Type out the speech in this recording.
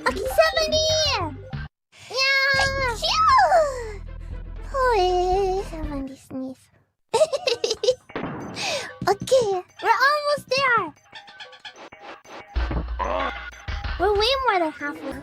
Okay, 70! Yeah! Oh, 70 sneeze. Okay, we're almost there. We're way more than halfway.